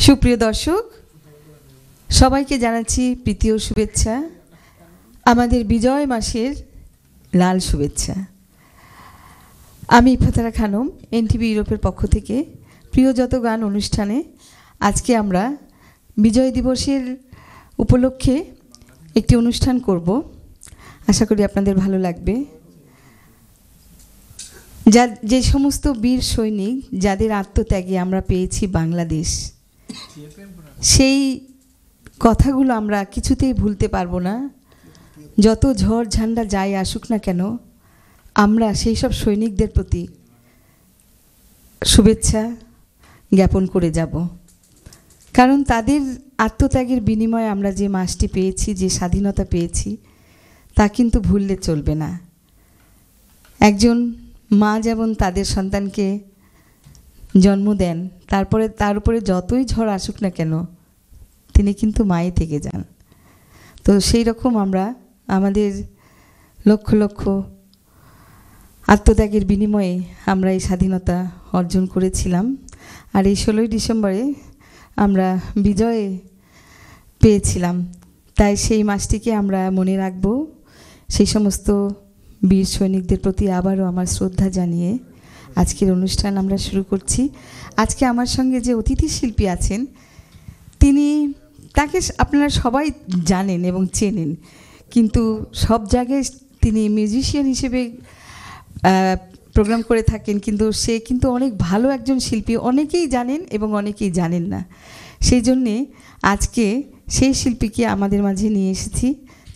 সুপ্রিয় দর্শক, সবাইকে জানাচ্ছি প্রীতি ও শুভেচ্ছা। আমাদের বিজয় মাসের লাল শুভেচ্ছা। আমি ইফাতেরা খানম, এনটিভি ইউরোপের পক্ষ থেকে প্রিয় যত গান অনুষ্ঠানে আজকে আমরা বিজয় দিবসের উপলক্ষে একটি অনুষ্ঠান করব। আশা করি আপনাদের ভালো লাগবে। যে সমস্ত বীর সৈনিক যাদের আত্মত্যাগে আমরা পেয়েছি বাংলাদেশ, সেই কথাগুলো আমরা কিছুতেই ভুলতে পারবো না। যত ঝড় ঝান্ডা যাই আসুক না কেন, আমরা সেই সব সৈনিকদের প্রতি শুভেচ্ছা জ্ঞাপন করে যাব। কারণ তাদের আত্মত্যাগের বিনিময়ে আমরা যে মাসটি পেয়েছি, যে স্বাধীনতা পেয়েছি, তা কিন্তু ভুললে চলবে না। একজন মা যেমন তাদের সন্তানকে জন্ম দেন, তারপরে তার উপরে যতই ঝড় আসুক না কেন তিনি কিন্তু মায়ে থেকে যান। তো সেই রকম আমরা আমাদের লক্ষ লক্ষ আত্মত্যাগের বিনিময়ে আমরা এই স্বাধীনতা অর্জন করেছিলাম। আর এই 16ই ডিসেম্বরে আমরা বিজয় পেয়েছিলাম। তাই সেই মাসটিকে আমরা মনে রাখব। সেই সমস্ত বীর সৈনিকদের প্রতি আবারও আমার শ্রদ্ধা জানিয়ে আজকের অনুষ্ঠান আমরা শুরু করছি। আজকে আমার সঙ্গে যে অতিথি শিল্পী আছেন, তাকে আপনারা সবাই জানেন এবং চেনেন, কিন্তু সব জায়গায় তিনি মিউজিশিয়ান হিসেবে প্রোগ্রাম করে থাকেন, কিন্তু সে কিন্তু অনেক ভালো একজন শিল্পী। অনেকেই জানেন এবং অনেকেই জানেন না। সেই জন্যে আজকে সেই শিল্পীকে আমাদের মাঝে নিয়ে এসেছি,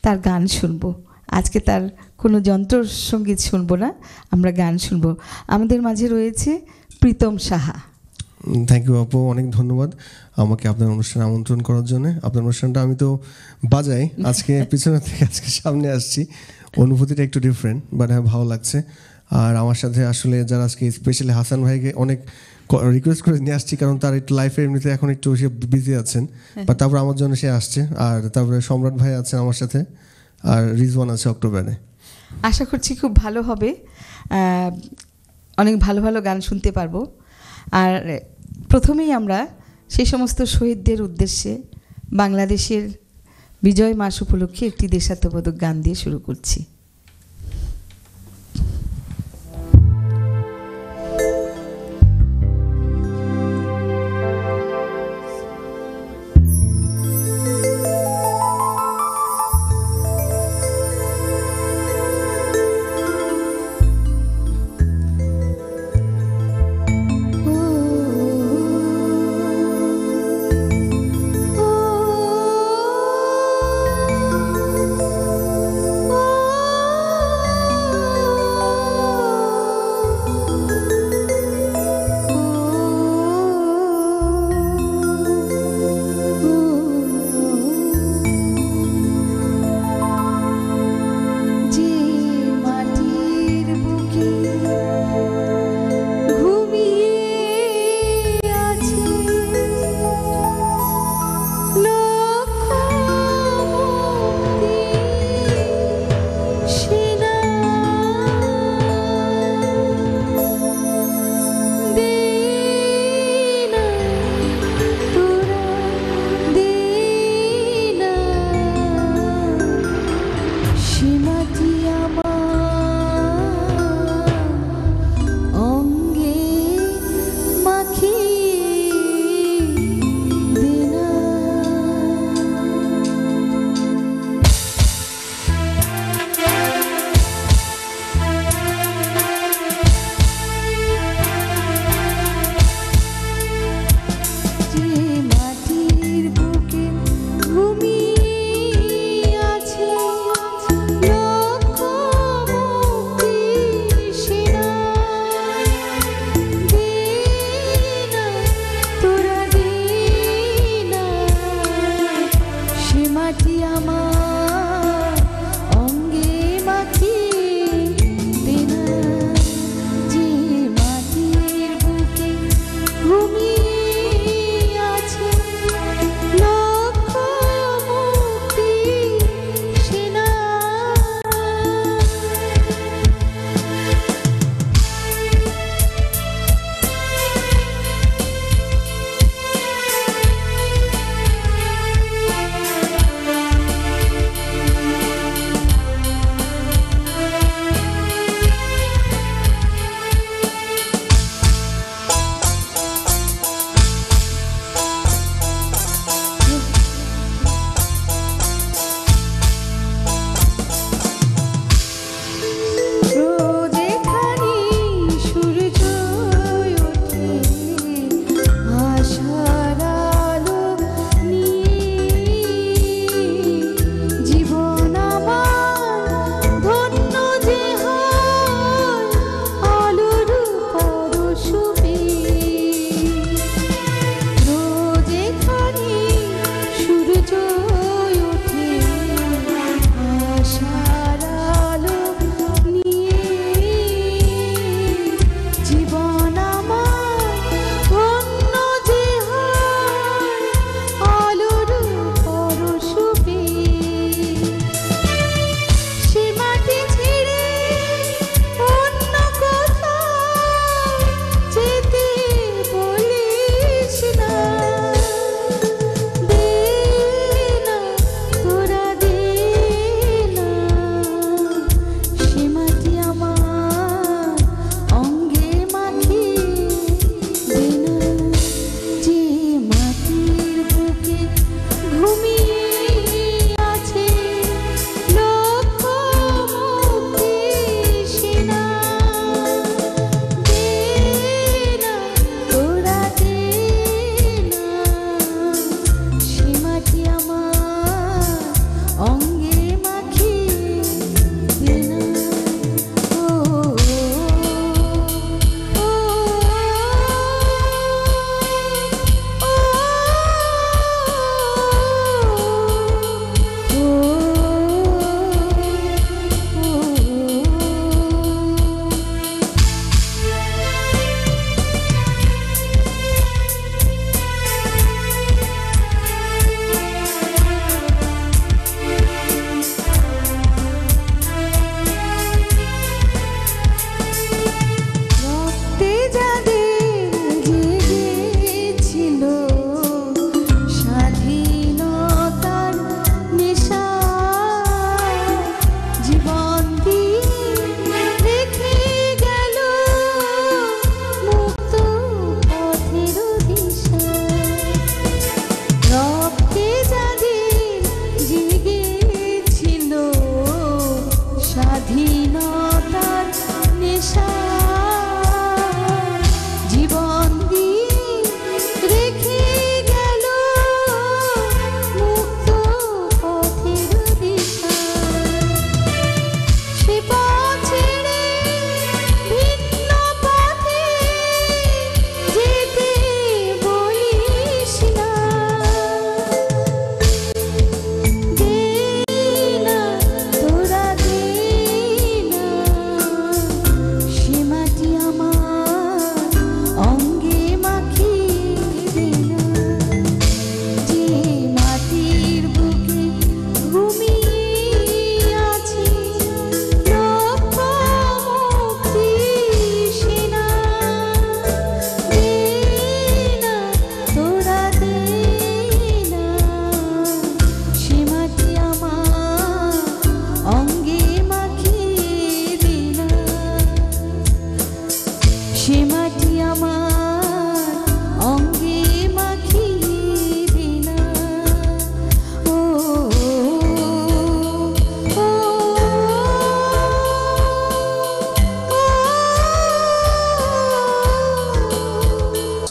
তার গান শুনবো। আজকে তার কোনো যন্ত্রসঙ্গীত শুনবো না, আমরা গান শুনবো। আমাদের মাঝে রয়েছে প্রীতম সাহা। থ্যাংক ইউ আপু, অনেক ধন্যবাদ আমাকে আপনার অনুষ্ঠানে আমন্ত্রণ করার জন্য। আপনার অনুষ্ঠানটা আমি তো বাজাই, আজকে পিছনে থেকে আজকে সামনে আসছি, অনুভূতিটা একটু ডিফারেন্ট, বাট হ্যাঁ ভালো লাগছে। আর আমার সাথে আসলে যারা আজকে স্পেশালি হাসান ভাইকে অনেক রিকোয়েস্ট করে নিয়ে আসছি, কারণ তার একটু লাইফে এমনিতে এখন একটু সে বিজি আছেন, বাট তারপর আমার জন্য সে আসছে। আর তারপরে সম্রাট ভাই আছেন আমার সাথে, আর রিজওয়ান আছে অক্টোবরে। আশা করছি খুব ভালো হবে, অনেক ভালো ভালো গান শুনতে পারবো। আর প্রথমেই আমরা সেই সমস্ত শহীদদের উদ্দেশ্যে বাংলাদেশের বিজয় মাস উপলক্ষে একটি দেশাত্মবোধক গান দিয়ে শুরু করছি। Oh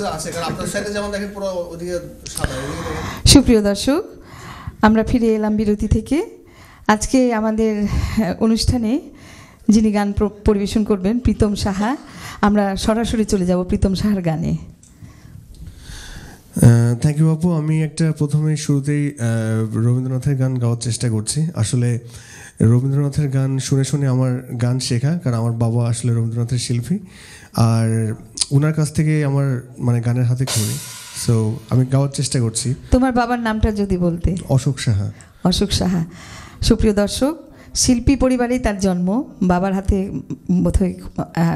আছে আছে, কারণ আপনার সাইডে যেমন দেখেন পুরো ওদিকে সাদা, এদিকে দেখেন। সুপ্রিয় দর্শক, আমরা ফিরে এলাম বিরতি থেকে। আজকে আমাদের অনুষ্ঠানে যিনি গান পরিবেশন করবেন প্রীতম সাহা। আমরা সরাসরি চলে যাব প্রীতম সাহার গানে। থ্যাংক ইউ আপু। আমি একটা প্রথমে শুরুতেই রবীন্দ্রনাথের গান গাওয়ার চেষ্টা করছি। আসলে রবীন্দ্রনাথের গান শুনে শুনে আমার গান শেখা, কারণ আমার বাবা আসলে রবীন্দ্রনাথের শিল্পী, আর ওনার কাছ থেকে আমার মানে গানের হাতে খড়ি। সো আমি গাওয়ার চেষ্টা করছি। তোমার বাবার নামটা যদি বলতে। অশোক সাহা। অশোক সাহা। সুপ্রিয় দর্শক, শিল্পী পরিবারেই তার জন্ম, বাবার হাতে বোধহয়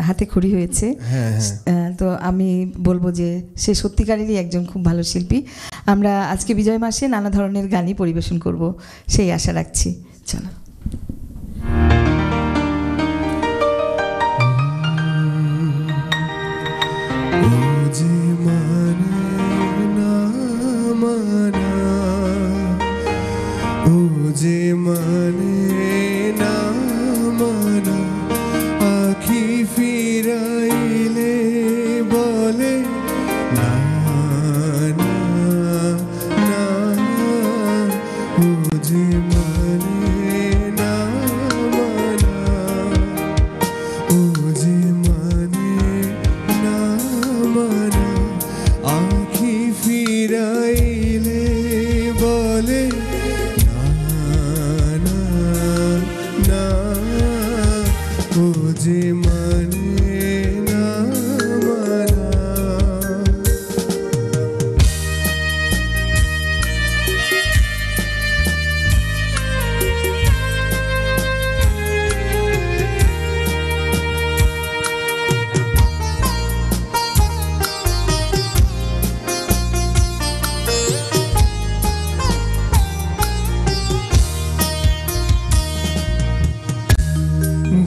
হাতে খড়ি হয়েছে। তো আমি বলবো যে সে সত্যিকারেরই একজন খুব ভালো শিল্পী। আমরা আজকে বিজয় মাসে নানা ধরনের গানই পরিবেশন করব, সেই আশা রাখছি। চলো। যে মানে না মানা, আখি ফিরাইলে বলে না না না, ও যে মানে না মানা, ও যে মানে না মানা, আখি ফিরাইলে বলে যে মানে না মানা।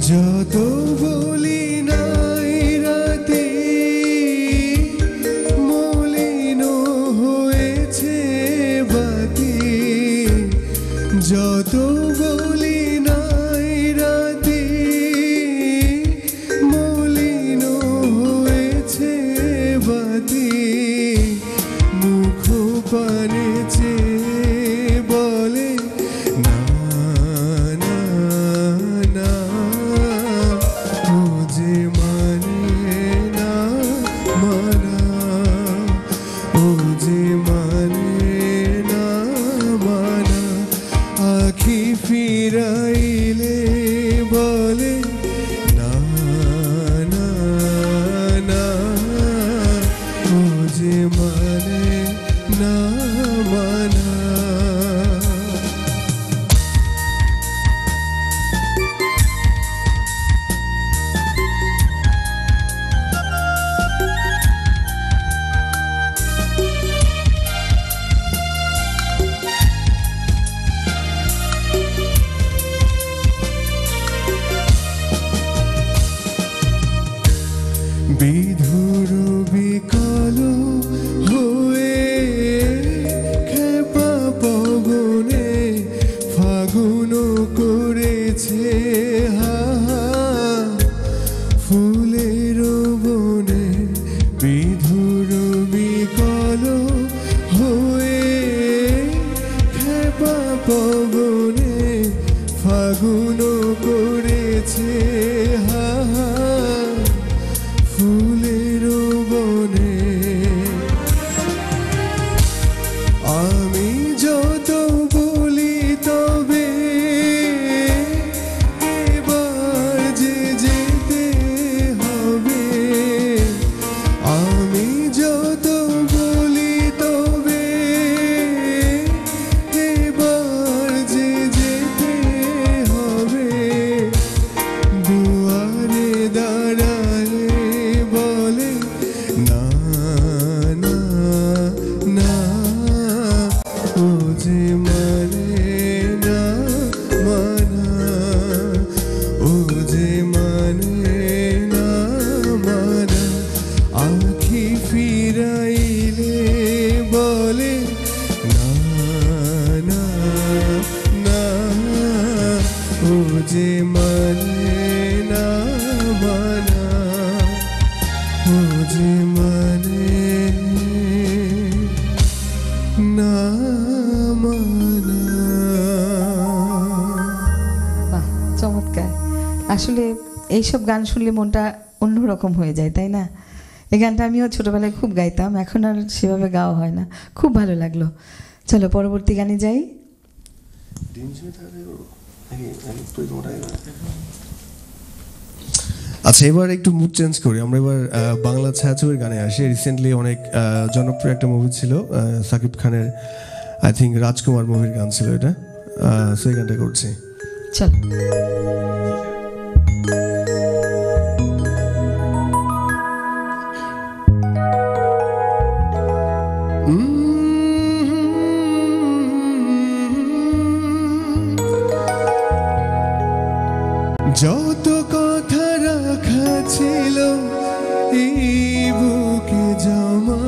যত বলি নাই রাতে মলিন হয়েছে বাতি, যত বলি নাই রাতে মলিন হয়েছে বাতি, মুখ পানে চেয়ে বলে না না না, ও যে মানে না মানা, ও যে মানে না মানা, আখি ফিরাইলে বলে না না না, ও যে মানে না মানা। বিধুর বিকল হয়ে খেপা পবনে ফাগুন করেছে হাহা ফুলের বনে, বিধুর বিকল হয়ে খেপা পবনে ফাগুন করেছে হাহা ফুলের বনে। আমি যত বলি তবে এবার যে যেতে হবে, আমি যত বলি তবে এবার যে যেতে হবে। আসলে এইসব গান শুনলে মনটা অন্যরকম হয়ে যায়, তাই না? এই গানটা আমিও ছোটোবেলায় খুব গাইতাম, এখন আর সেভাবে গাওয়া হয় না। খুব ভালো লাগলো। চলো পরবর্তী গানে যাই। আচ্ছা, এবার একটু মুড চেঞ্জ করি। আমরা এবার বাংলা ছায়াছবির গানে আসি। রিসেন্টলি অনেক জনপ্রিয় একটা মুভি ছিল সাকিব খানের, আই থিঙ্ক রাজকুমার মুভির গান ছিল এটা, সেই গানটা করছি। চল। যত কথা রাখা ছিল এই বুকে জমা,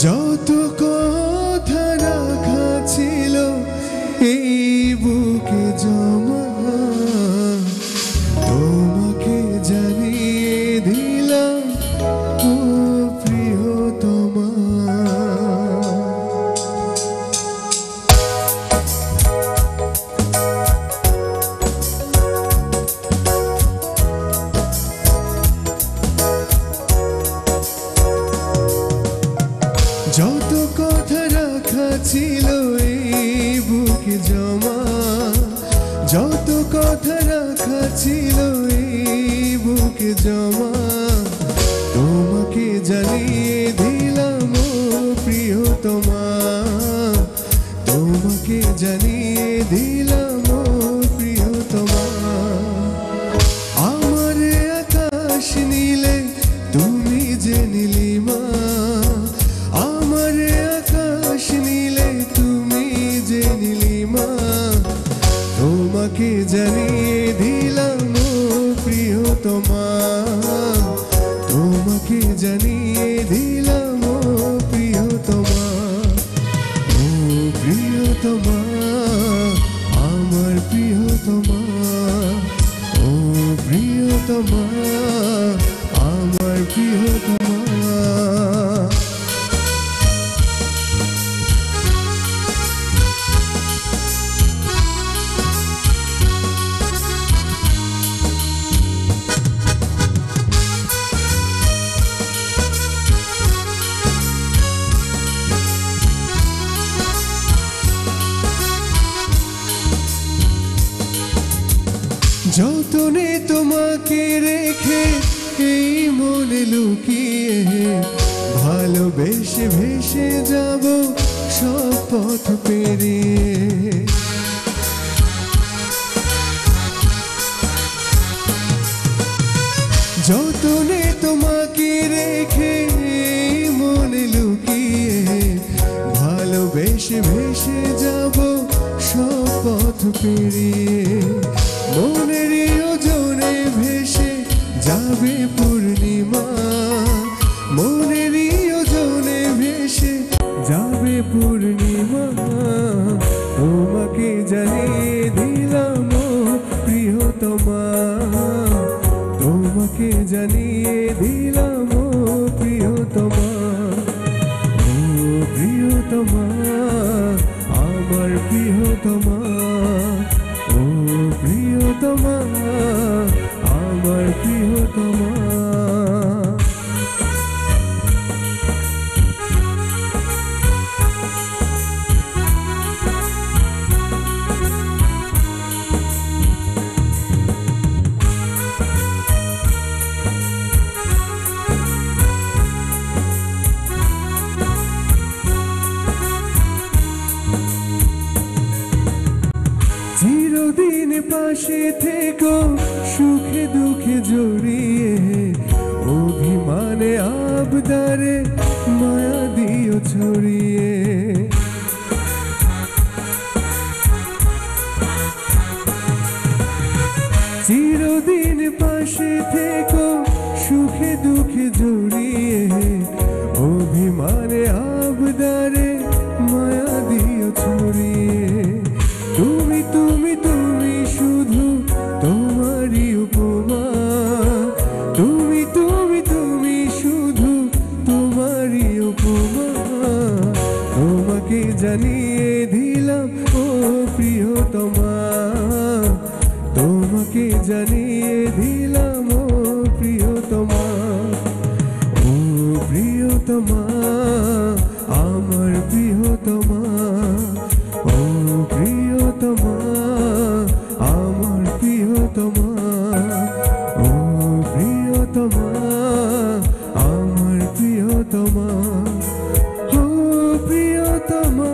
যত কথা রাখা ছিল এই বুকে জমা, তোমাকে জানিয়ে দিলাম ও প্রিয়তমা। যত কথা রাখা ছিল এই বুকে জমা, যত কথা রাখা ছিল এই বুকে জমা, তোমাকে জানিয়ে দিলাম ও প্রিয়তমা, তোমাকে জানিয়ে দিলাম ও প্রিয়তমা। আমার আকাশ নীলে তুমি যে নীলিমা, আমার আকাশ নীলে তুমি যে নীলিমা, তোমাকে জানিয়ে দিলাম ও প্রিয়তমা, তোমাকে জানিয়ে দিলাম ও প্রিয়তমা। ও প্রিয়তমা, আমার প্রিয়তমা, ও প্রিয়তমা, আমার প্রিয়তমা। যতনে তোমাকে রেখে এই মনে লুকিয়ে, ভালোবেসে ভেসে যাব সব পথ পেরিয়ে। যতনে তোমাকে রেখে এই মনে লুকিয়ে, ভালোবেসে ভেসে যাব সব পথ পেরিয়ে। মনের ওজনে ভেসে যাবে পূর্ণিমা, মনের ওজনে ভেসে যাবে পূর্ণিমা, তোমাকে জানিয়ে দিলাম ও প্রিয়তমা, তোমাকে জানিয়ে দিলাম ও প্রিয়তমা। ও প্রিয়তমা, আমার প্রিয়তমা, ও প্রিয়তমা, আমার প্রিয়তমা। চিরদিন পাশে থেকো সুখে দুঃখে জড়িয়ে, অভিমানে আবদারে মায়া দিও ছড়িয়ে। চিরদিন পাশে থেকো সুখে দুঃখে জড়িয়ে, অভিমানে আবদারে মায়া দিও ছড়িয়ে। তুমি তুমি তুমি শুধু তোমারই উপমা, তুমি তুমি তুমি শুধু তোমারই উপমা, তোমাকে জানিয়ে দিলাম ও প্রিয়তমা, তোমাকে জানিয়ে দিলাম ও প্রিয়তমা, ও প্রিয়তমা, আমার প্রিয়তমা, ও প্রিয়তমা, আমার প্রিয়তমা, ও প্রিয়তমা, আমার প্রিয়তমা, ও প্রিয়তমা,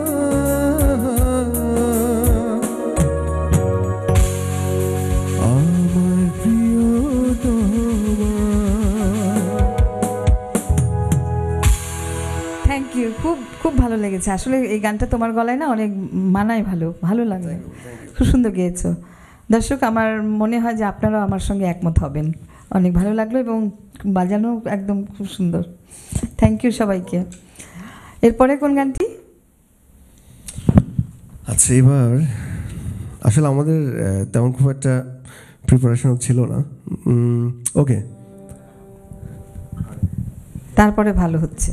আমার প্রিয়তমা। থ্যাংক ইউ, খুব খুব ভালো লেগেছে আসলে এই গানটা তোমার গলায় না অনেক মানায়, ভালো ভালো লাগলো, খুব সুন্দর গেয়েছো। দর্শক, আমার মনে হয় যে আপনারাও আমার সঙ্গে একমত হবেন, অনেক ভালো লাগলো এবং বাজানো একদম খুব সুন্দর। থ্যাংক ইউ সবাইকে। এরপরে কোন গানটি? আচ্ছা, এবার আসলে আমাদের তেমন খুব একটা প্রিপারেশন ছিল না। ওকে, তারপরে ভালো হচ্ছে।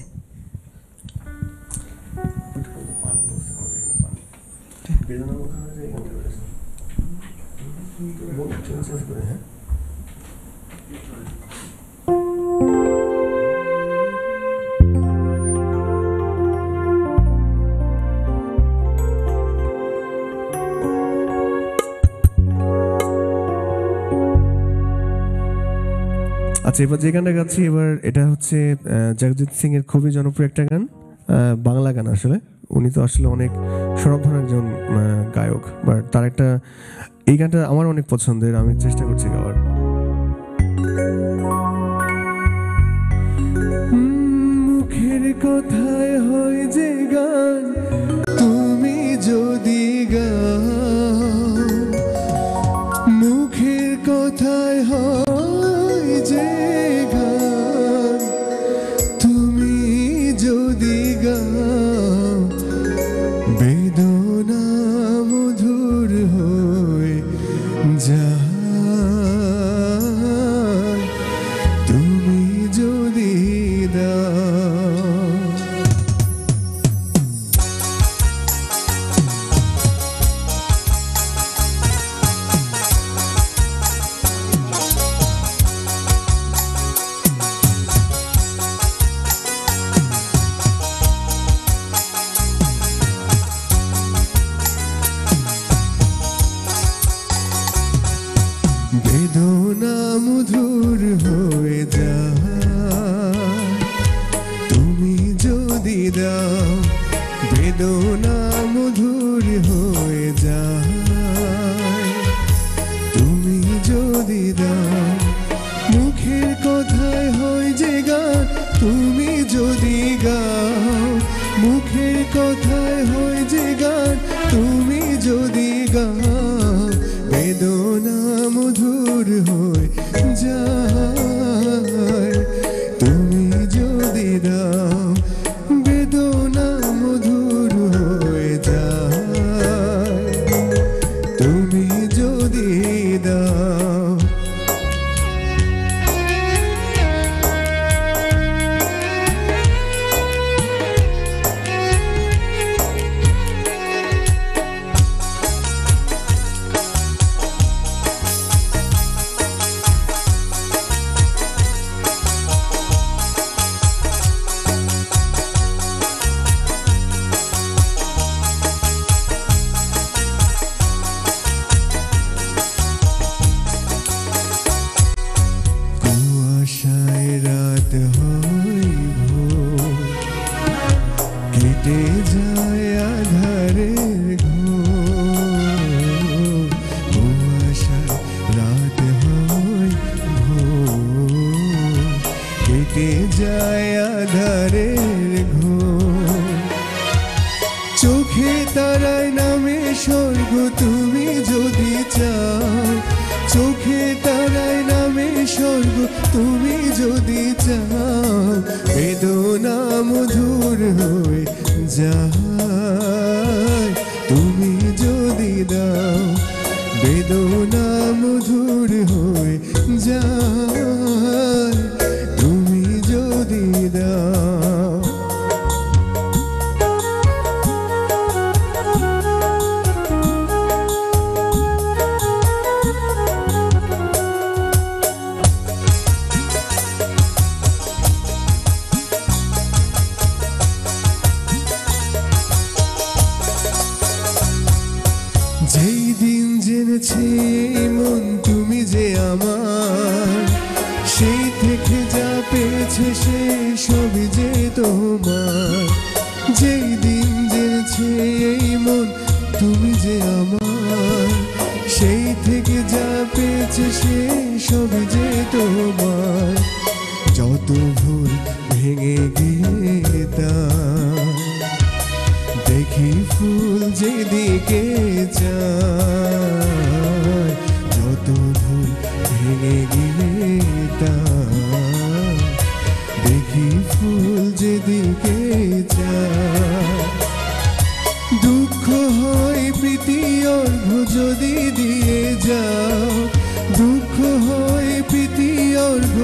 আচ্ছা, এবার যে গানটা গাচ্ছি এবার এটা হচ্ছে জগজিৎ সিং এর খুবই জনপ্রিয় একটা গান, বাংলা গান। আসলে উনি তো আসলে অনেক স্বরধর একজন গায়ক, বাট তার একটা এই গানটা আমার অনেক পছন্দের, আমি চেষ্টা করছি গাওয়ার। মুখের কথায় হয় যে গান, তুমি যদি গাও, মুখের কথায় হয় যে গান, তুমি যদি গাও, বেদনা মধুর হয়ে যায়, তুমি যদি দাও। বেদনা মধুর হয়ে যায়, তুমি যদি দাও, বেদনা মধুর হয়ে যায়, তুমি যদি দাও, মুখের কথায় হয় যে গান, তুমি যদি গাও, মুখের কথায় হয় যে গান, তুমি যদি গাও, বেদনা মধুর হয়ে যায়, তুমি যদি দাও, বেদনা মধুর হয়ে যায়, তুমি যদি দাও। কুয়াশায় রাত হয় ভোর, কেটে যায় আধারের ঘোর, কুয়াশায় রাত হয় ভোর, কেটে যায় আধারের ঘোর, চোখে তারায় নামে স্বর্গ তুমি যদি চাও, চোখে তারায় নামে স্বর্গ তুমি যদি চাও, বেদনা মধুর হয়ে যায়, তুমি যদি দাও, বেদনা মধুর হয়ে যায়, তুমি যদি দাও। পেয়েছে সে সবই যে তোমার, যেই দিন জেনেছে এই মন তুমি যে আমার, সেই থেকে যা পেয়েছে সে সবই যে তোমার। যত ভুল ভেঙে গিয়ে দেখি ফুল যেদিকে যায়, যত ভুল ভেঙে গিয়ে দেখি ফুল যেদিকে যায়। দুঃখ হয় প্রীতি অর্ঘ যদি দিয়ে যাও, দুঃখ হয় প্রীতি অর্ঘ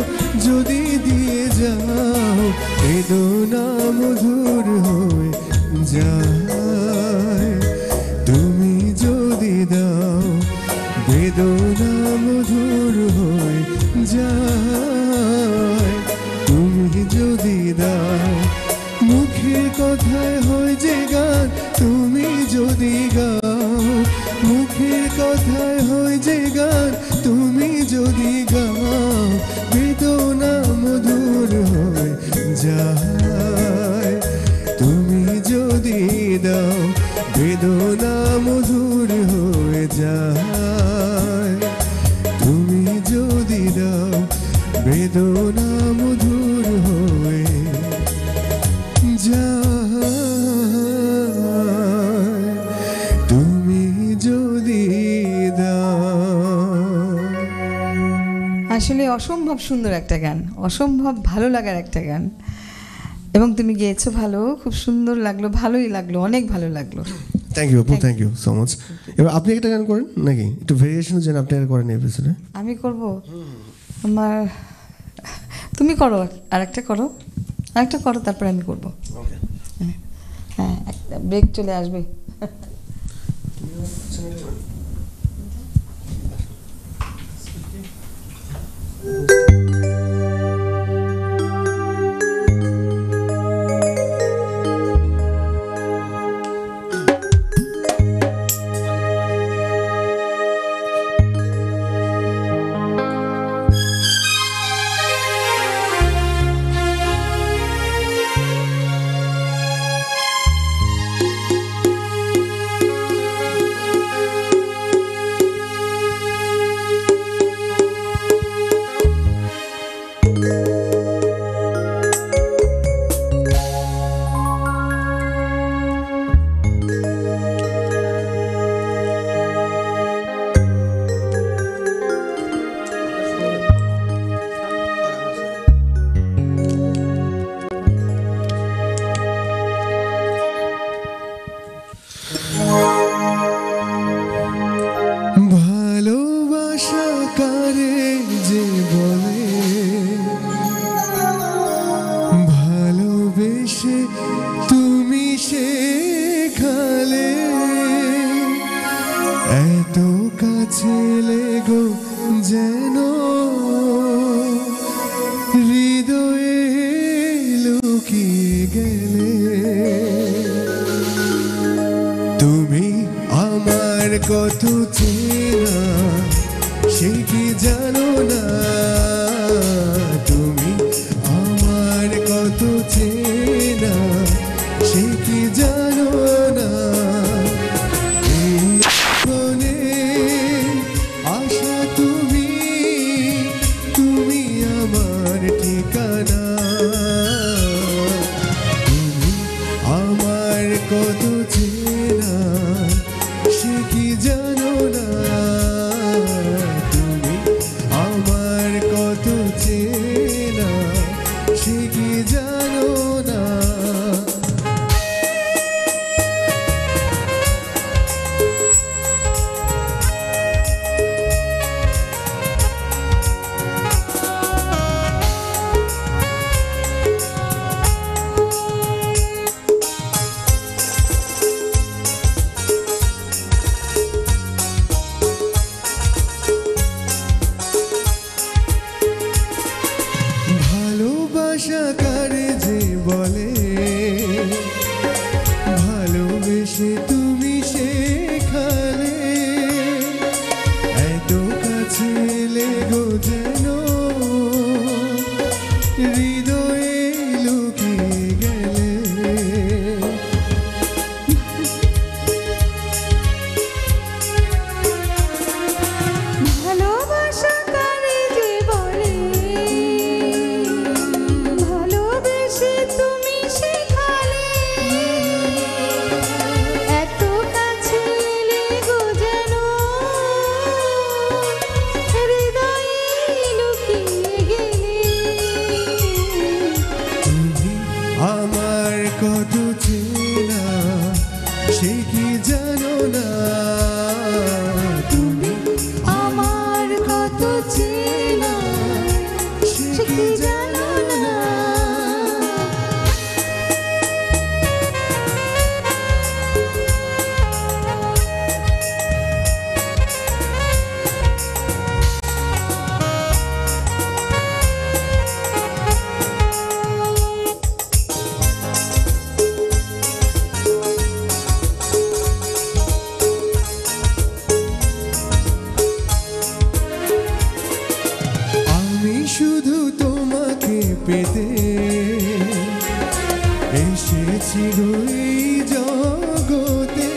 যদি দিয়ে যাও, বেদনা মধুর হয়ে যায় তুমি যদি দাও, বেদনা মধুর হয়ে যায় তুমি যদি দাও। মুখের কথায় হয় যে গান তুমি যদি গাও, মুখের কথায় হয় যে গান তুমি যদি গাও, বেদনা মধুর হয়ে যায় তুমি যদি দাও, বেদনা মধুর হয়ে যায় তুমি যদি দাও, বেদনা মধুর হয়ে যায় তুমি যদি দাও। আসলে অসম্ভব সুন্দর একটা গান, অসম্ভব ভালো লাগার একটা গান, এবং তুমি গেয়েছো ভালো, খুব সুন্দর লাগলো, ভালোই লাগলো, অনেক ভালো লাগলো। থ্যাংক ইউ আপু, থ্যাংক ইউ সো মাচ। এবার আপনি একটা গান করেন নাকি, একটু ভেরিয়েশন যেন আপনি একটা করেন এপিসোডে। আমি করব? আমার, তুমি করো, আরেকটা করো, আরেকটা করো, তারপর আমি করবো। হ্যাঁ, একটা ব্রেক চলে আসবে। ভালোবাসা কারে যে বলে, ভালোবেসে তুমি শেখালে, এত কাছে লেগো যেন হৃদয়ে লুকিয়ে গেলে। তুমি আমার কত চেনা সে কি জানো না, তুমি আমার কত চেনা সে কি জানো না। এই জীবনে আশা তুমি, তুমি আমার ঠিকানা, তুমি আমার কত চেনা সে কি জানো না, তুমি আমার কত চেনা সে কি জানো আমার কত চেনা সে কি জানো না, তুমি আমার কত চেনা সে কি জানো না। শুধু তোমাকে পেতে এসেছি গো এই জগতে,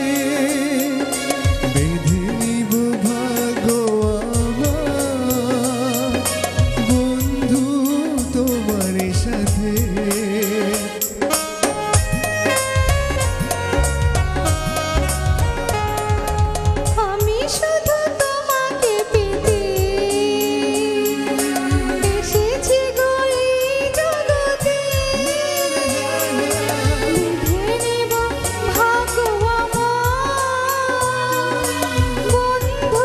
বেঁধে নিব ভাগ্য আমার বন্ধু তোমার সাথে। আমি শুধু তোমাকে পেতে এসেছি গো এই জগতে, বেঁধে নেব ভাগ্য আমার বন্ধু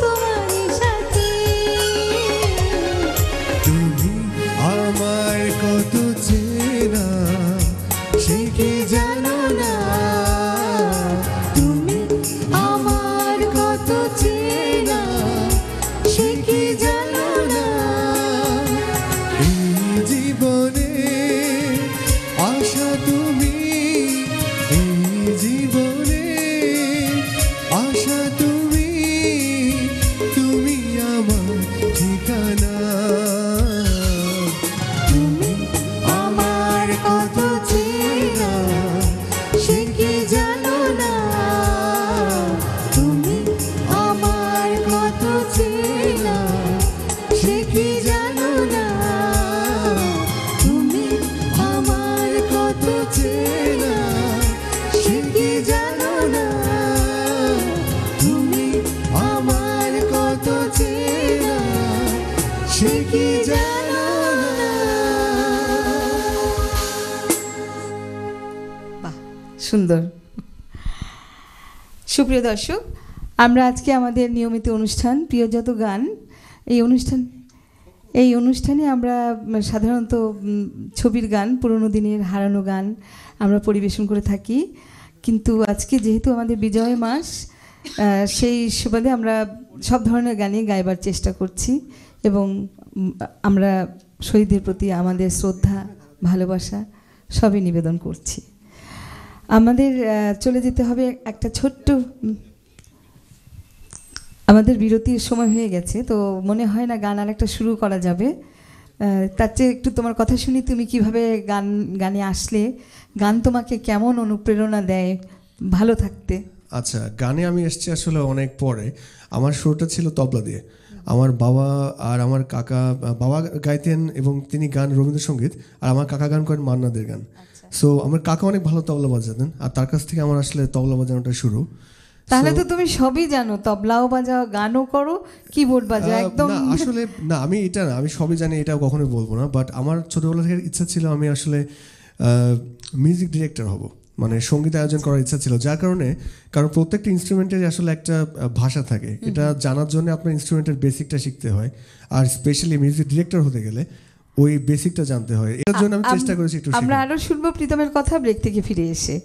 তোমার সাথে। তুমি আমার কত চেনা সে কি জানো না, তুমি আমার কত চেনা সে কি জানো না। এই জীবনে আশা তুমি, এই জীবনে আশা তুমি, তুমি আমার ঠিকানা। তুমি আমার কত চেনা সে কি জানো না, তুমি আমার কত চেনা সে কি জানো না, তুমি আমার কত চেনা সে কি জানো না, তুমি আমার কত চেনা সে কি জানো না। বাহ, সুন্দর। সুপ্রিয় দর্শক, আমরা আজকে আমাদের নিয়মিত অনুষ্ঠান প্রিয়যত গান, এই অনুষ্ঠানে আমরা সাধারণত ছবির গান, পুরনো দিনের হারানো গান আমরা পরিবেশন করে থাকি। কিন্তু আজকে যেহেতু আমাদের বিজয় মাস, সেই সুবাদে আমরা সব ধরনের গানই গাইবার চেষ্টা করছি এবং আমরা শহীদদের প্রতি আমাদের শ্রদ্ধা, ভালোবাসা সবই নিবেদন করছি। আমাদের চলে যেতে হবে একটা ছোট্ট, আমাদের বিরতির সময় হয়ে গেছে, তো মনে হয় না গান আর একটা শুরু করা যাবে। তার চেয়ে একটু তোমার কথা শুনি, তুমি কিভাবে গানে আসলে, গান তোমাকে কেমন অনুপ্রেরণা দেয় ভালো থাকতে? আচ্ছা, গানে আমি এসেছি আসলে অনেক পরে। আমার শুরুটা ছিল তবলা দিয়ে। আমার বাবা আর আমার কাকা, বাবা গাইতেন এবং তিনি গান রবীন্দ্রসঙ্গীত, আর আমার কাকা গান করেন মান্নাদের গান। সো আমার কাকা অনেক ভালো তবলা বাজাতেন, আর তার কাছ থেকে আমার আসলে তবলা বাজানোটা শুরু। তাহলে তো তুমি সবই জানো, তবলাও বাজাও, গানও করো, কিবোর্ড বাজাও, একদম। না আসলে না, আমি এটা না, আমি সবই জানি এটা কখনোই বলবো না, বাট আমার ছোটবেলা থেকে ইচ্ছা ছিল আমি আসলে মিউজিক ডিরেক্টর হব, মানে সঙ্গীত আয়োজন করার ইচ্ছা ছিল। যার কারণে, কারণ প্রত্যেকটা ইনস্ট্রুমেন্টের আসলে একটা ভাষা থাকে, এটা জানার জন্য আপনার ইনস্ট্রুমেন্টের বেসিকটা শিখতে হয়, আর স্পেশালি মিউজিক ডিরেক্টর হতে গেলে ওই বেসিকটা জানতে হয়। এর জন্য আমি চেষ্টা করেছি একটু। আমরা আরো শুনবো প্রীতমের কথা ব্রেক থেকে ফিরে এসে।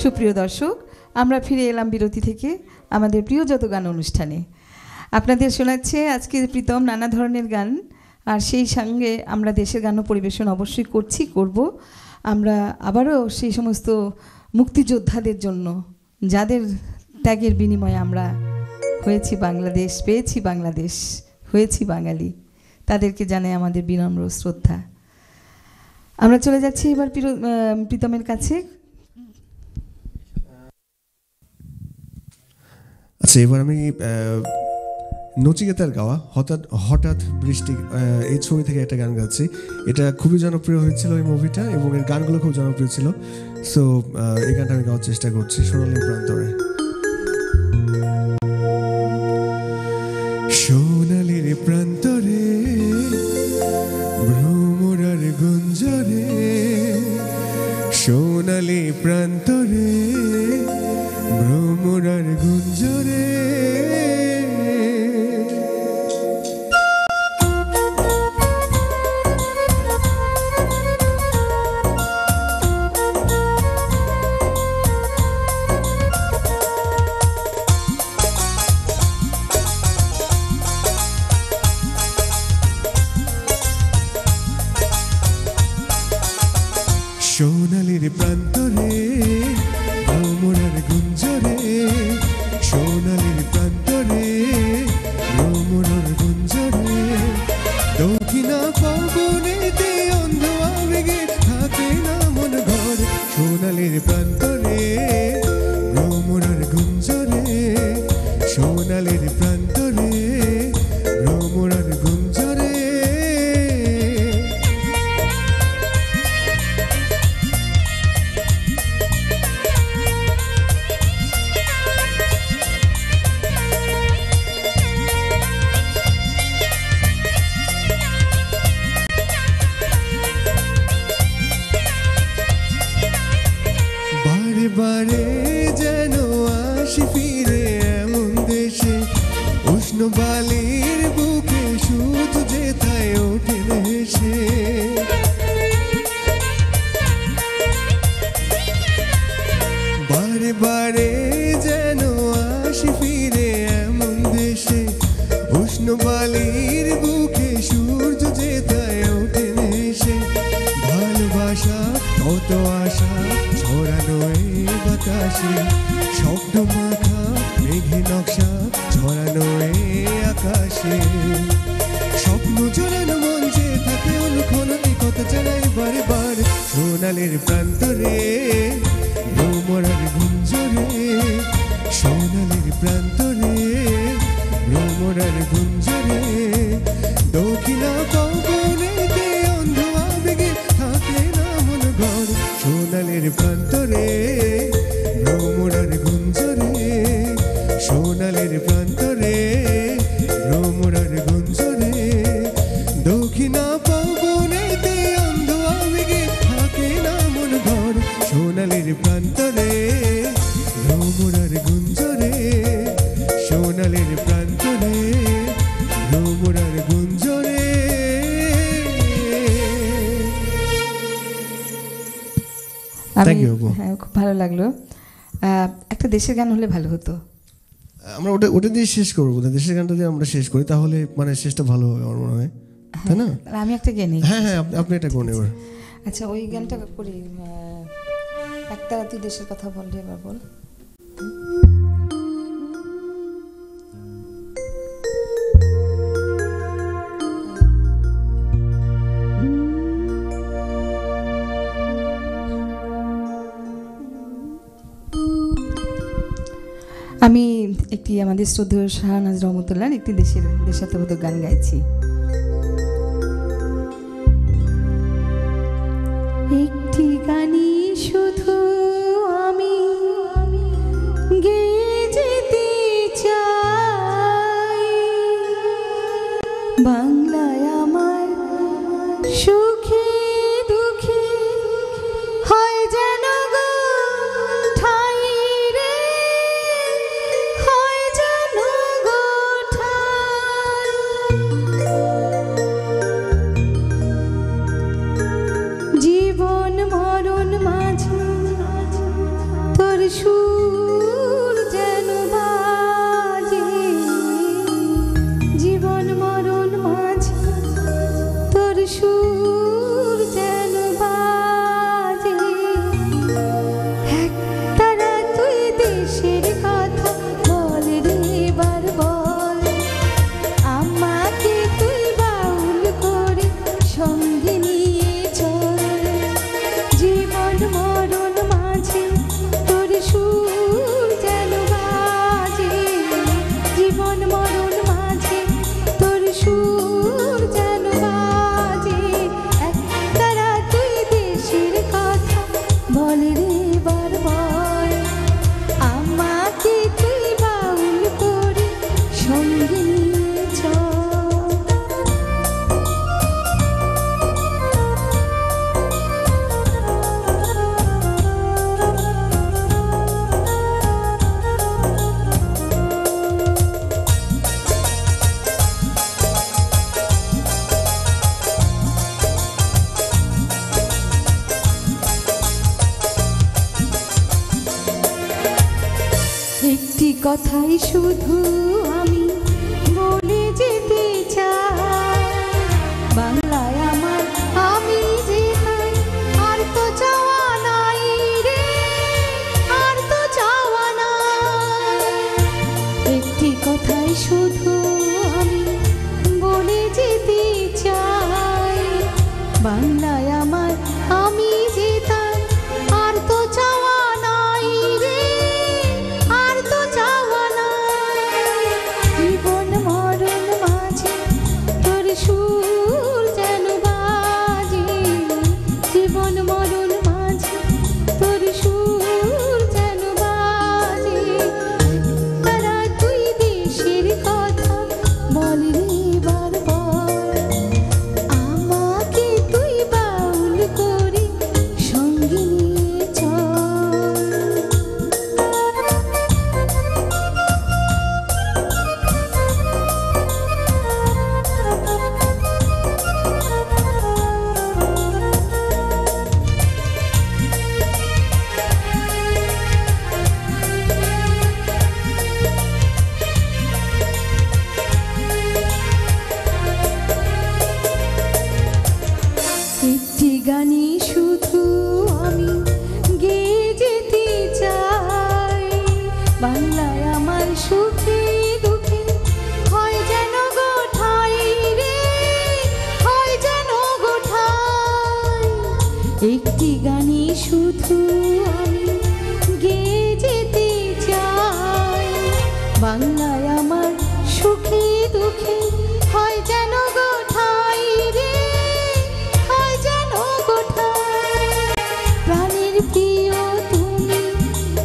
সুপ্রিয় দর্শক, আমরা ফিরে এলাম বিরতি থেকে আমাদের প্রিয়যত গান অনুষ্ঠানে। আপনাদের শোনাচ্ছে আজকে প্রীতম নানা ধরনের গান, আর সেই সঙ্গে আমরা দেশের গানও পরিবেশন অবশ্যই করব। আমরা আবারও সেই সমস্ত মুক্তিযোদ্ধাদের জন্য, যাদের ত্যাগের বিনিময়ে আমরা হয়েছি বাংলাদেশ, পেয়েছি বাংলাদেশ, হয়েছি বাঙালি, তাদেরকে জানাই আমাদের বিনম্র শ্রদ্ধা। আমরা চলে যাচ্ছি এবার প্রীতমের কাছে। আচ্ছা, এবার আমি নচিকেতার গাওয়া হঠাৎ হঠাৎ বৃষ্টি, এই ছবি থেকে একটা গান গাচ্ছি। এটা খুবই জনপ্রিয় হয়েছিল এই মুভিটা, এবং এর গানগুলো খুব জনপ্রিয় ছিল। সো এই গানটা আমি গাওয়ার চেষ্টা করছি। সোনালী প্রান্তরে, সোনালীর প্রান্তরে ভ্রম প্রান্তরে ভ্রমরার গুঞ্জরে সোনালির প্রান্তরে ভ্রমরার গুঞ্জরে সোনালির প্রান্তরে ভ্রমরার গুঞ্জরে দক্ষিণা পবনেতে অন্ধ আবেগে থাকে না মন ঘর সোনালির প্রান্তরে ভ্রমরার গুঞ্জরে সোনালির প্রান্তরে ভ্রমরার গুঞ্জরে বারে যেন আসি ফিরে এমন দেশে উষ্ণ বালির বুকে শুধু যেথায় ওঠে হেসে বারে বারে যেন আসি ফিরে এমন দেশে উষ্ণ বালির বুকে সূর্য যেথায় ওঠে হেসে ভালোবাসা কত আশা ছড়ানো এই বাতাসে শব্দ মাখা মেঘে নকশা ছড়ানো এই আকাশে স্বপ্ন জড়ানো মন যে থাকে অনুক্ষণে কথা জানাই বারে বার সোনালির প্রান্তরে ভ্রমরার গুঞ্জরে সোনালির প্রান্তরে ভ্রমরার গুঞ্জরে দক্ষিণা পবনেতে অন্ধ আবেগে থাকে না মন ঘর সোনালির প্রান্তরে ভ্রমরার গুঞ্জরে সোনালির প্রান্তরে ভ্রমরার গুঞ্জরে দক্ষিণা পবনেতে অন্ধ আবেগে থাকে না মন ঘর সোনালির প্রান্তরে ভ্রমরার গুঞ্জরে সোনালির প্রান্তরে ভ্রমরার গুঞ্জরে হ্যাঁ খুব ভালো লাগলো একটা দেশের গান হলে ভালো হতো আমরা ওটা দিয়ে শেষ করবো দেশের গানটা দিয়ে আমরা শেষ করি তাহলে মানে শেষটা ভালো হবে আমার মনে হয় তাই না আমি একটা গান হ্যাঁ হ্যাঁ আপনি এটা করুন এবার আচ্ছা ওই গানটা করি একটা তুই দেশের কথা বললে এবার বল আমি একটি আমাদের শ্রদ্ধেয় শাহনাজ রহমতুল্লাহর একটি দেশাত্মবোধক গান গাইছি একটি গানই শুধু আমি গেয়ে যেতে চাই বাংলায় আমার সুখে দুঃখে হয় যেন কথাই শুধু আমি বলে যেতে চাই, বাংলায় আমার আমি যে তাই, আর তো চাওয়া নাই রে, আর তো চাওয়া নাই। একটি কথাই শুধু আমি বলে যেতে চাই, বাংলায় আমার আমি যে তাই, আর তো চাওয়া নাই রে, আর তো চাওয়া নাই। জীবন মরণ মাঝে তোর সুর যেন বাজে, জীবন মরণ মাঝে তোর সুর যেন বাজে। তারা তুই দেশের কথা বল রে বারবার, আমাকে তুই বাউল করে সঙ্গে নিয়ে চল। একটি গানই শুধু আমি গেয়ে যেতে চাই, বাংলায় আমার সুখে দুঃখে হয় যেন গোঠাই রে, হয় যেন গোঠাই। একটি গানই শুধু আমি গেয়ে যেতে চাই, বাংলায় আমার সুখে দুঃখে হয় যেন গোঠাই রে, হয় যেন গোঠাই। প্রাণের প্রিয় তুমি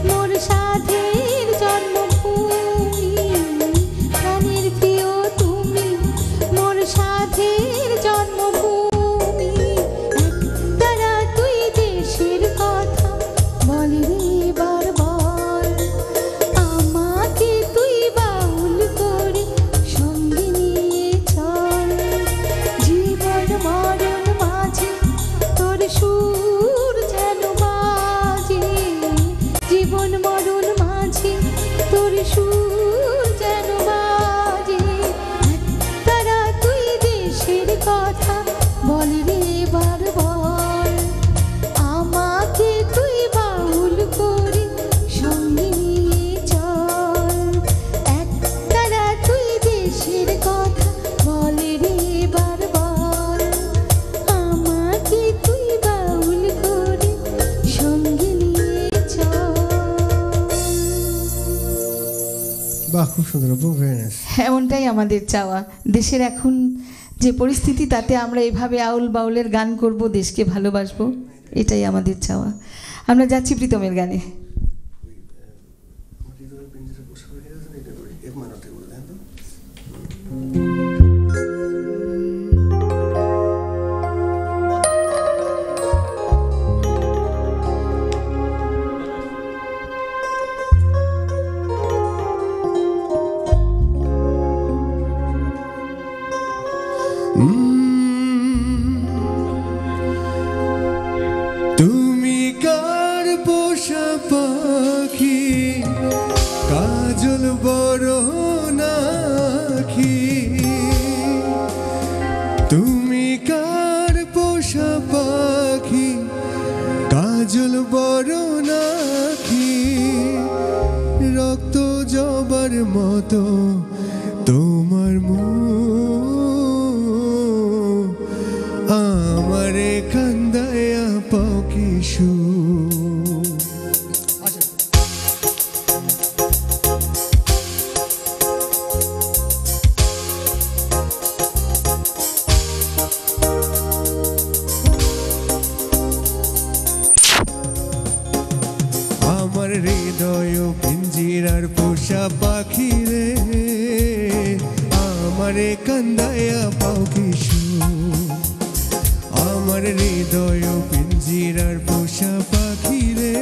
মোর সাধের জন্মভূমি, প্রাণের প্রিয় তুমি মোর সাধের জন্মভূমি। একতারা তুই দেশের কথা বল রে বারবার, আমাকে তুই বাউল করে সঙ্গে নিয়ে চল। জীবন মরণ মাঝে তোর সুর যেন বাজে, জীবন মরণ মাঝে তোর সুর যেন বাজে। তারা তুই দেশের কথা বল রে বারবার, আমাকে তুই বাউল করে সঙ্গে নিয়ে চল। একতারা তুই দেশের কথা বল রে বারবার, আমাকে তুই বাউল করে সঙ্গে নিয়ে চল। বাহ, খুব সুন্দর আপু, ভেরি নাইস। এমনটাই আমাদের চাওয়া। দেশের এখন যে পরিস্থিতি, তাতে আমরা এভাবে আউল বাউলের গান করব, দেশকে ভালোবাসবো, এটাই আমাদের চাওয়া। আমরা যাচ্ছি প্রীতমের গানে। তুমি কার পোষা পাখি, কাজল বড় নাখি, তুমি কার পোষা পাখি, কাজল বড় নাখি, রক্ত জবার মতো তোমার মুখ, আমারে কান্দায়া পাও কিশু। আমার হৃদয় পিঞ্জিরার পোষা পাখি রে, আমারে কান্দায়া পাও কিশু। আমার হৃদয় পিঞ্জিরার পোষা পাখি রে,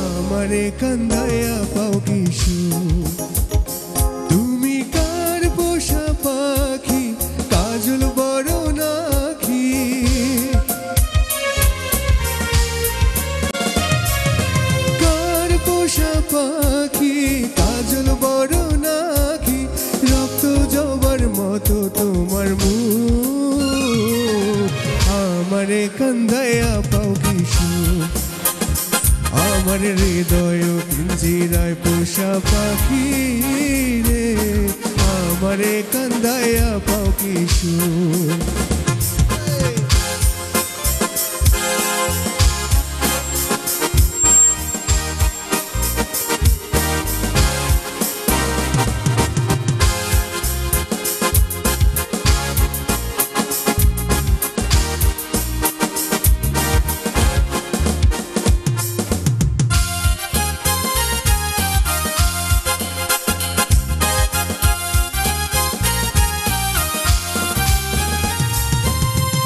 আমারে কান্দায়া পাও কিশু। তুমি কার পোষা পাখি, কাজল বড় নাখি, কার পোষা পাখি, আমারে কান্দায়া পাও কি সুখ আমার হৃদয় পিঞ্জিরায় পোষা পাখি রে আমারে কান্দায়া পাও কি সুখ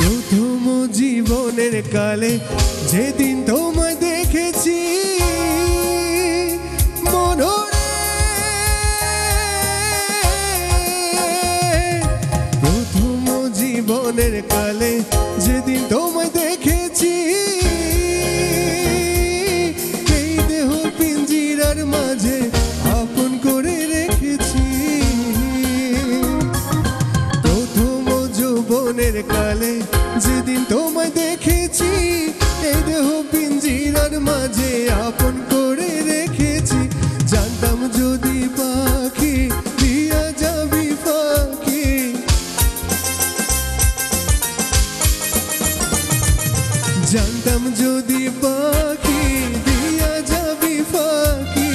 প্রথম জীবনের কালে যেদিন তোমায় দেখেছি মনরে প্রথম জীবনের কালে যেদিন তোমায় দেখেছি এই দেহ পিঞ্জিরার মাঝে আপন করে রেখেছি প্রথম যৌবনের কালে যেদিন তোমায় দেখেছি এই দেহ পিঞ্জিরার মাঝে আপন করে রেখেছি জানতাম যদি পাখি দিয়া যাবি পাখি জানতাম যদি পাখি দিয়া যাবি পাখি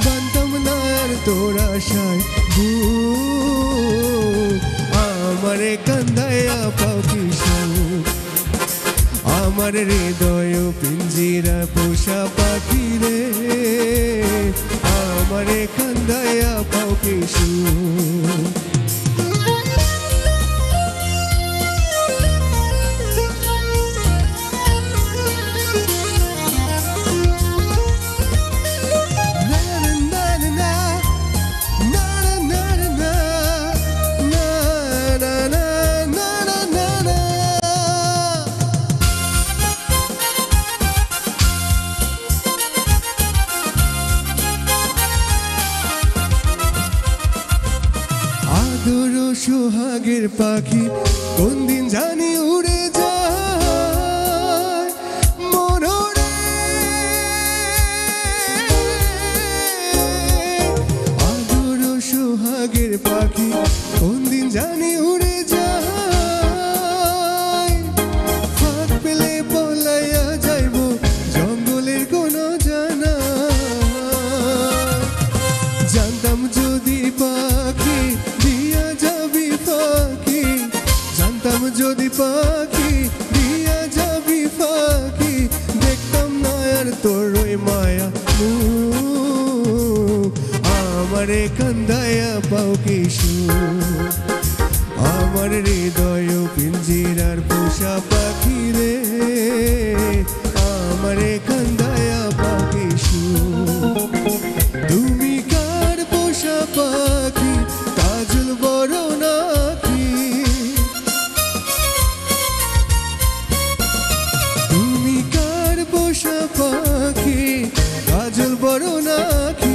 বানতাম না আর তোর আশায় বুক আমারে কান্দায়া পাও কি সুখ আমার হৃদয় পিঞ্জিরা পোষা পাখি রে আমারে কান্দায়া পাও কি সুখ আদর সোহাগের পাখি কোন দিন জানি উড়ে যায় মনরে আদর সোহাগের পাখি কোন দিন জানি উড়ে যায় ফাঁক পেলে পলাইয়া যাইব জঙ্গলের কোনো জানা জানতাম যদি পাখি দিয়া যাবি পাখি জানতাম যদি পাখি দিয়া যাবি পাখি দেখতাম না আর তোর ওই মায়া মুখ আমারে কান্দায়া পাও কি সুখ আমার হৃদয় পিঞ্জিরার পোষা পাখি রে আমারে কান্দায়া পাও কি সুখ তুমি কার পোষা পাখি কাজল বড় নাকি তুমি কার পোষা পাখি কাজল বড় নাকি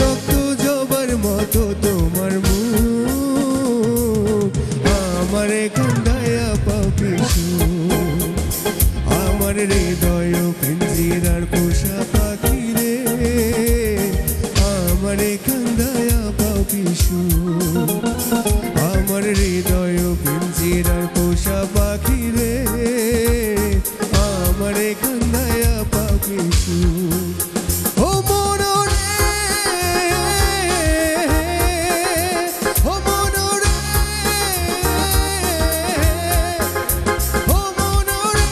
রক্ত জবার মতো তোমার মুখ আমারে কান্দায়া পাও কি সুখ আমার হৃদয় পিঞ্জিরার পোষা পাখি রে আমারে কান্দায়া পাও কি সুখ আমার হৃদয় পিঞ্জিরার পোষা পাখি রে আমারে কান্দায়া পাও কি সুখ ও মনরে ও মনরে ও মনরে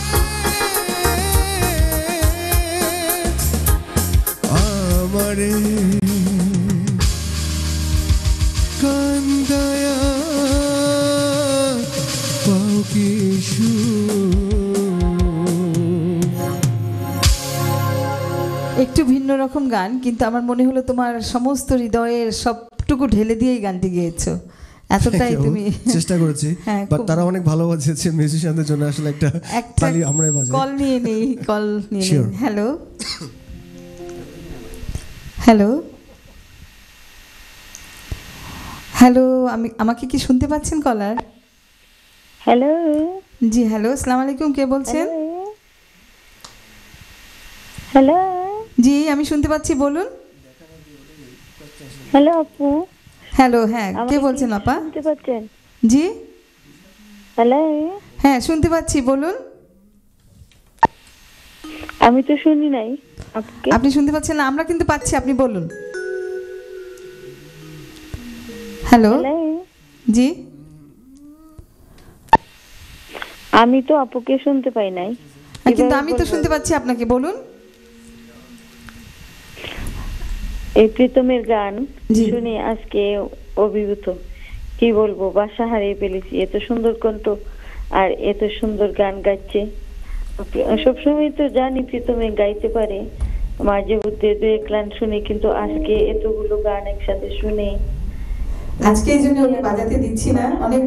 আমারে কান্দায়া পাও কি একটু ভিন্ন রকম গান, কিন্তু আমার মনে হলো তোমার সমস্ত হৃদয়ের সবটুকু ঢেলে দিয়েই গানটি গেয়েছো। এতটাই তুমি চেষ্টা করেছি, হ্যাঁ, বাট তারা অনেক ভালো বাজিয়েছে। মিউজিশিয়ানদের জন্য আসলে একটা তালি আমরাই বাজাই। কল নিয়ে নেই, কল নিয়ে নেই। Sure. হ্যালো হ্যালো হ্যালো, আমাকে কি শুনতে পাচ্ছেন কলার? হ্যালো জি হ্যালো, আসসালামু আলাইকুম, কে বলছেন? হ্যালো জি আমি শুনতে পাচ্ছি, বলুন। হ্যালো আপু, হ্যালো, হ্যাঁ কে আমাকে কি বলছেন আপা? শুনতে পাচ্ছেন? জি হ্যালো, হ্যাঁ শুনতে পাচ্ছি, বলুন। আমি তো শুনি নাই আপুকে। আপনি শুনতে পাচ্ছেন না? আমরা কিন্তু পাচ্ছি, আপনি বলুন। হ্যালো, হ্যালো, জি আমি তো আপুকে শুনতে পাই নাই। কিন্তু কিভাবে আমি তো বলবো? শুনতে পাচ্ছি আপনাকে, বলুন। এই প্রীতমের গান জি। শুনে আজকে অভিভূত। কি বলবো, বাসা হারিয়ে ফেলেছি। এত সুন্দর কণ্ঠ আর এত সুন্দর গান গাচ্ছে। সবসময় তো জানি প্রীতমে গাইতে পারে, মাঝে মধ্যে দু এক লাইন শুনি, কিন্তু আজকে এতগুলো গান একসাথে শুনে আজকে এই জন্য আমি বাজাতে দিচ্ছি না। অনেক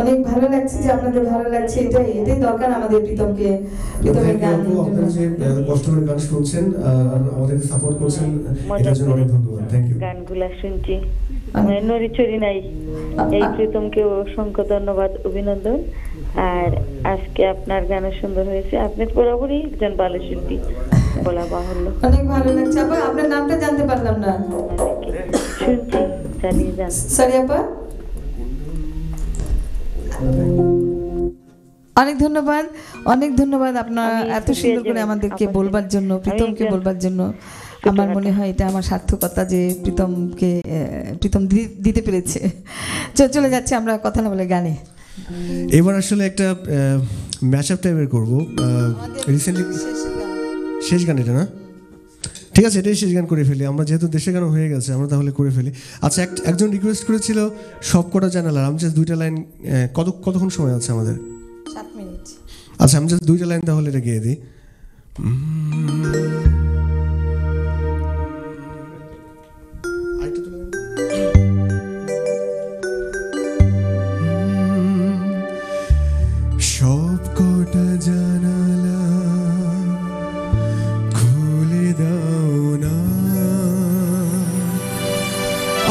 অনেক ভালো লাগছে যে আপনাদের ভালো লাগছে, এটাই দরকার আমাদের প্রীতমের থ্যাংক ইউ গান। আপু, আপনারা যে কষ্ট করে গান শুনছেন আর আমাদেরকে সাপোর্ট করছেন, এটার জন্য অনেক ধন্যবাদ। Thank you. গানগুলা শুনছি, নড়িচড়ি নাই। এই প্রীতমকে অসংখ্য ধন্যবাদ, অভিনন্দন। আর আজকে আপনার গান সুন্দর হয়েছে। আপনি পুরোপুরি একজন ভালো শিল্পী বলা বাহুল্য। অনেক ভালো লাগছে আপা, আপনার নামটা জানতে পারলাম না। শুনছি, চালিয়ে যান। সরি আপা, অনেক ধন্যবাদ, অনেক ধন্যবাদ আপনার আমি এত সুন্দর করে আমাদেরকে বলবার জন্য, প্রীতমকে বলবার জন্য। আমার মনে হয় এটা আমার সার্থকতা যে প্রীতমকে প্রীতম দিতে পেরেছে। চলে যাচ্ছে আমরা কথা না বলে গানে। এবার আসলে একটা ম্যাচ আপ টাইপের করবো। রিসেন্টলি শেষ গান এটা না? ঠিক আছে, এটাই শেষ গান করে ফেলি আমরা, যেহেতু দেশের গান হয়ে গেছে, আমরা তাহলে করে ফেলি। আচ্ছা, একজন রিকোয়েস্ট করেছিল সব কটা জানালার, আমি জাস্ট দুইটা লাইন, কতক্ষণ সময় আছে আমাদের? 7 মিনিট। আচ্ছা, আমি জাস্ট দুইটা লাইন তাহলে এটা গিয়ে দিই। সব কটা জানালা খুলে দাও না,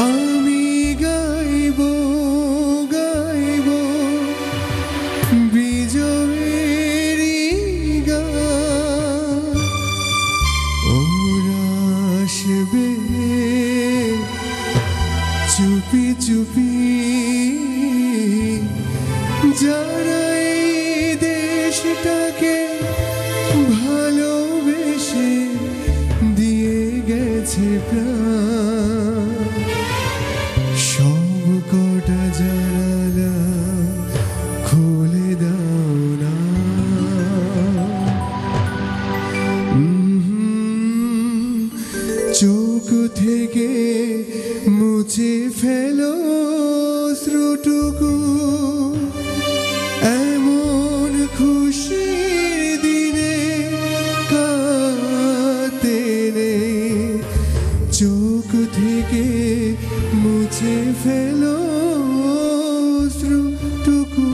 আমি গাইব গাইব বিজয়েরই গান, ওরা আসবে চুপি চুপি, যারা এই দেশটাকে ভালোবেসে দিয়ে গেছে প্রাণ, সব কটা জানালা খুলে দাও না, চোখ থেকে মুছে ফেলো শ্রুটুকু, এমন খুশির দিনে কাতে নেই, চোখ থেকে মুছে ফেলো শ্রুটুকু,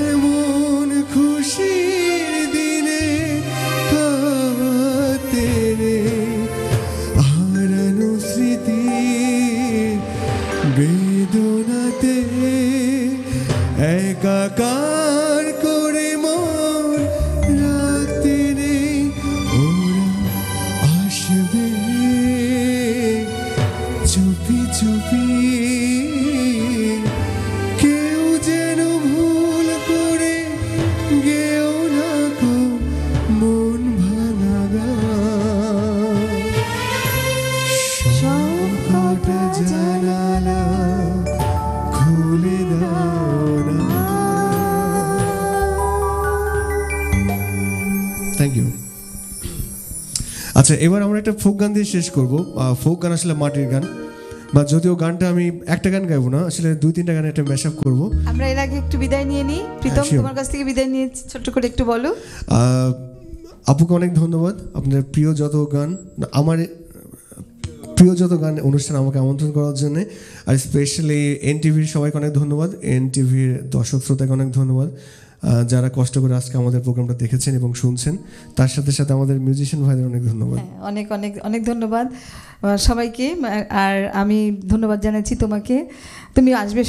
এমন খুশির দিনে কাতে নেই, হারানো স্মৃতি বেদনাতে একাকার করে মন রাখতে নেই, ওরা আসবে চুপি চুপি, কেউ যেন ভুল করে গেও না গো মন ভাঙা গান, সব কটা জানালা খুলে দাও না। Thank you. আচ্ছা, এবার আমরা একটা ফোক গান দিয়ে শেষ করবো। ফোক গান আসলে মাটির গান, বা যদিও গানটা আমি একটা গান গাইবো না, আসলে 2-3টা গান একটা ম্যাশ আপ করবো। আমরা এর আগে একটু বিদায় নিয়ে নিই। প্রীতম, sure. তোমার কাছ থেকে বিদায় নিয়ে ছোট্ট করে একটু বলো। আপুকে অনেক ধন্যবাদ, আপনার প্রিয় যত গান, আমার প্রিয় যত গান অনুষ্ঠান আমাকে আমন্ত্রণ করার জন্য, আর স্পেশালি এনটিভির সবাইকে অনেক ধন্যবাদ, এনটিভির দর্শক শ্রোতাকে অনেক ধন্যবাদ, যারা কষ্ট করে আজকে আমাদের প্রোগ্রামটা দেখেছেন এবং শুনছেন, তার সাথে সাথে আমাদের মিউজিশিয়ান ভাইদের অনেক ধন্যবাদ। হ্যাঁ, অনেক অনেক অনেক ধন্যবাদ সবাইকে। আর আমি ধন্যবাদ জানাচ্ছি তোমাকে, তুমি আসবে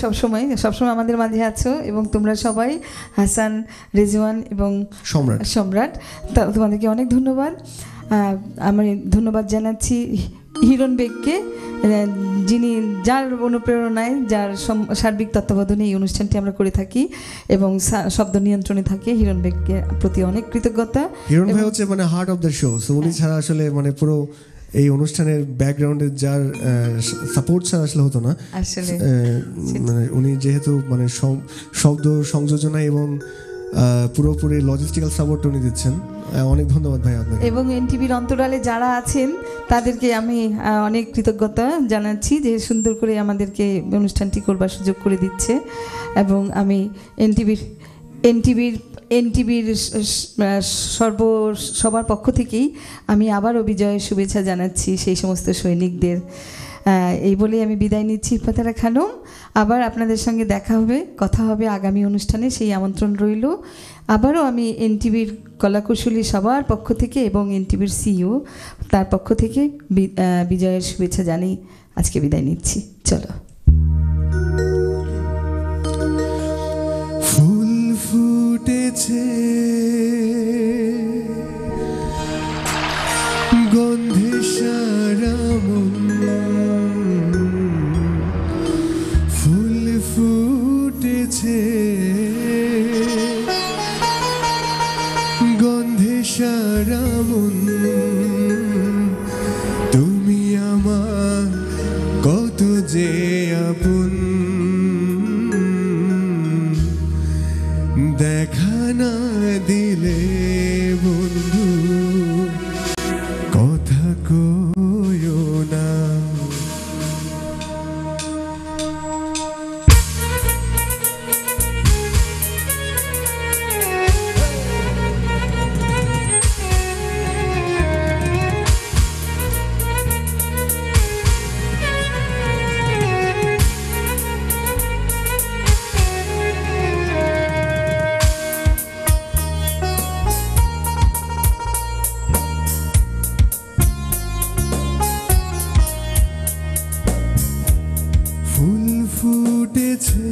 সবসময় আমাদের মাঝে আছো, এবং তোমরা সবাই হাসান, রেজওয়ান এবং সম্রাট তোমাদেরকে অনেক ধন্যবাদ। আমি ধন্যবাদ জানাচ্ছি হিরণ বেগকে, যার অনুপ্রেরণায়, যার সার্বিক তত্ত্বাবধানে এই অনুষ্ঠানটি আমরা করে থাকি এবং শব্দ নিয়ন্ত্রণে থাকে। হিরণ বেগকে প্রতি অনেক কৃতজ্ঞতা। হিরণ ভাই হচ্ছে মানে heart of the show, so উনি ছাড়া আসলে মানে পুরো এই অনুষ্ঠানের ব্যাকগ্রাউন্ডে যার সাপোর্ট ছাড়া আসলে হতো না আসলে। মানে উনি যেহেতু মানে শব্দ সংযোজনা এবং পুরোপুরি লজিস্টিক্যাল সাপোর্ট উনি দিচ্ছেন, অনেক ধন্যবাদ ভাই আপনাকে। এবং এনটিভির অন্তরালে যারা আছেন তাদেরকে আমি অনেক কৃতজ্ঞতা জানাচ্ছি যে সুন্দর করে আমাদেরকে অনুষ্ঠানটি করবার সুযোগ করে দিচ্ছে। এবং আমি এনটিভির সবার পক্ষ থেকেই আমি আবারও বিজয়ের শুভেচ্ছা জানাচ্ছি সেই সমস্ত সৈনিকদের। এই বলেই আমি বিদায় নিচ্ছি ইফাতেরা খানম। আবার আপনাদের সঙ্গে দেখা হবে, কথা হবে আগামী অনুষ্ঠানে, সেই আমন্ত্রণ রইল। আবারও আমি এনটিভির কলাকুশলী সবার পক্ষ থেকে এবং এনটিভির সিইও তার পক্ষ থেকে বিজয়ের শুভেচ্ছা জানিয়ে আজকে বিদায় নিচ্ছি। চলো। ফুল ফুটেছে গন্ধে সারা মন, ফুল ফুটেছে গন্ধে সারা মন, তুমি আমার কত যে আপন, দেখা না দিলে বন্ধু কথা কইও না। ফুল ফুটেছে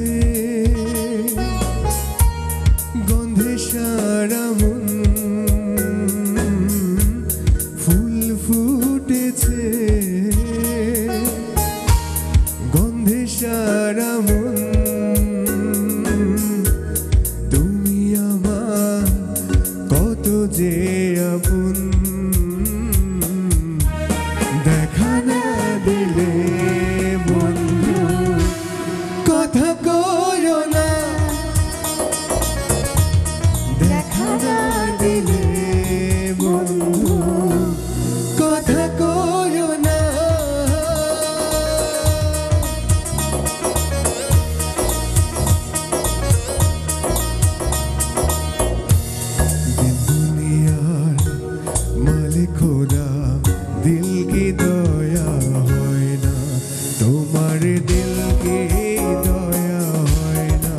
গন্ধে সারা মন, ফুল ফুটেছে গন্ধে সারা মন, তুমি আমার কত যে আপন, দেখা না দিলে বন্ধু কথা কইও না, দেখা না দিলে বন্ধু কথা কইও না। দুনিয়ার মালিক খোদা, দিল কি দয়া হয় না, তোমার দিল কি দয়া হয় না।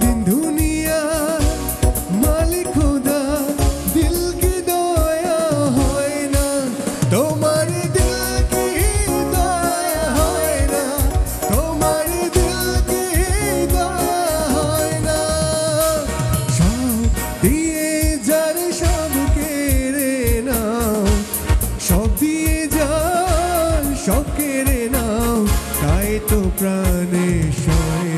দিন দুনিয়ার মালিক খোদা, দিল কি দয়া হয় না, তোমার দিল কি দয়া হয় না, তোমার দিল কি দয়া হয় না। সব দিয়ে যার সব কেড়ে নাও, সব দিয়ে যার সব কেড়ে নাও, তাই তো প্রাণে সয়